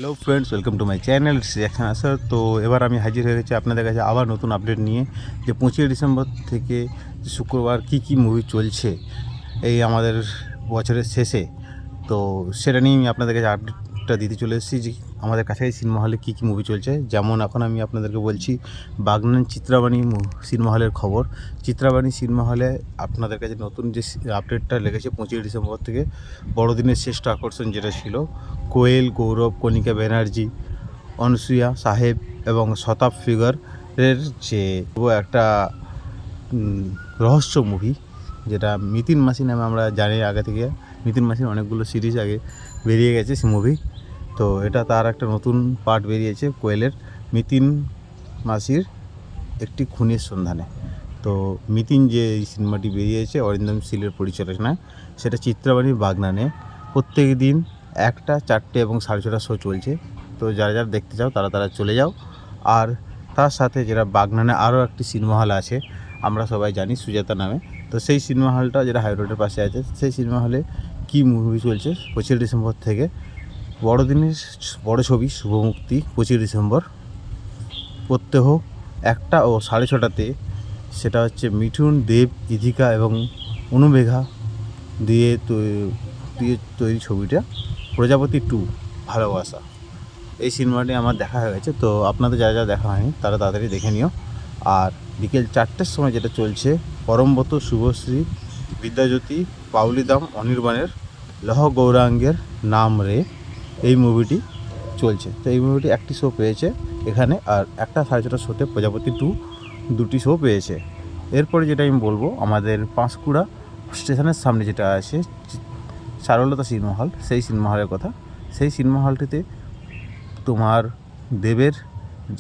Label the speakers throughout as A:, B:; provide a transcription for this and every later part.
A: Hello friends, welcome to my channel reaction আসার। তো এবার আমি হাজির হয়ে গেছি আপনাদের কাছে আবার নতুন আপডেট নিয়ে, যে 25 ডিসেম্বর থেকে শুক্রবার কি মুভি চলছে এই আমাদের বছরের শেষে। তো সেটা নিয়ে আমি আপনাদের কাছে আপডেটটা দিতে চলে এসেছি যে আমাদের কাছাকাছি সিনেমা হলে কী মুভি চলছে। যেমন এখন আমি আপনাদেরকে বলছি বাগনান চিত্রাবাণী সিনেমা হলের খবর। চিত্রাবাণী সিনেমা হলে আপনাদের কাছে নতুন যে আপডেটটা লেগেছে 25 ডিসেম্বর থেকে বড়দিনের শ্রেষ্ঠ আকর্ষণ যেটা ছিল, কোয়েল, গৌরব, কণিকা ব্যানার্জি, অনসুয়া সাহেব এবং শতাব ফিগারের যে একটা রহস্য মুভি, যেটা মিতিন মাসি নামে আমরা জানি আগে থেকে। মিতিন মাসির অনেকগুলো সিরিজ আগে বেরিয়ে গেছে সে মুভি, তো এটা তার একটা নতুন পার্ট বেরিয়েছে কোয়েলের, মিতিন মাসির একটি খুনের সন্ধানে। তো মিতিন যে এই সিনেমাটি বেরিয়েছে অরিন্দম শীলের পরিচালনায়, সেটা চিত্রাবাণীর বাগনানে প্রত্যেক দিন 1টা, 4টে এবং 6:30 শো চলছে। তো যারা যারা দেখতে চাও তারা চলে যাও। আর তার সাথে যেটা বাগনানে আরও একটি সিনেমা হল আছে, আমরা সবাই জানি সুজাতা নামে। তো সেই সিনেমা হলটা যেটা হাই রোডের পাশে আছে, সেই সিনেমা হলে কী মুভি চলছে 25 ডিসেম্বর থেকে, বড়দিনের বড় ছবি শুভমুক্তি 25 ডিসেম্বর প্রত্যহ 1টা ও 6:30টাতে। সেটা হচ্ছে মিঠুন, দেব, ইধিকা এবং অনুমেঘা দিয়ে তৈরি ছবিটা প্রজাপতি 2 ভালোবাসা। এই সিনেমাটি আমার দেখা হয়ে গেছে, তো আপনাদের যারা দেখা হয়নি তারা তাড়াতাড়ি দেখে নিও। আর বিকেল 4টের সময় যেটা চলছে, পরমব্রত, শুভশ্রী, বিদ্যাজ্যোতি, পাউলিদাম, অনির্বাণের লহ গৌরাঙ্গের নাম রে, এই মুভিটি চলছে। তো এই মুভিটি একটি শো পেয়েছে এখানে, আর 1টা 6:30 শোতে প্রজাপতি 2 দুটি শো পেয়েছে। এরপরে যেটা আমি বলবো, আমাদের পাঁশকুড়া স্টেশনের সামনে যেটা আছে চারুলতা সিনেমা হল, সেই সিনেমা হলের কথা। সেই সিনেমা হলটিতে তোমার দেবের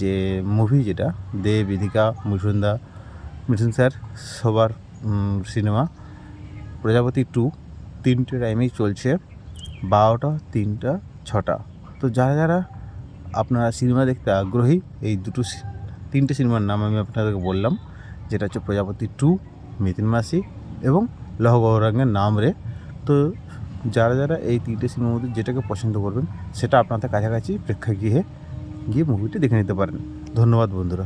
A: যে মুভি, যেটা দেব, ইধিকা, মিঠুন স্যার সবার সিনেমা প্রজাপতি 2 3টে টাইমেই চলছে, 12টা, 3টা, 6টা। তো যারা আপনারা সিনেমা দেখতে আগ্রহী, এই 3টে সিনেমার নাম আমি আপনাদেরকে বললাম, যেটা হচ্ছে প্রজাপতি 2, মিতিন মাসি এবং লহ গৌরাঙ্গের নাম রে। তো যারা এই 3টে সিনেমার মধ্যে যেটাকে পছন্দ করবেন, সেটা আপনাদের কাছাকাছি প্রেক্ষাগৃহে গিয়ে মুভিটি দেখে নিতে পারেন। ধন্যবাদ বন্ধুরা।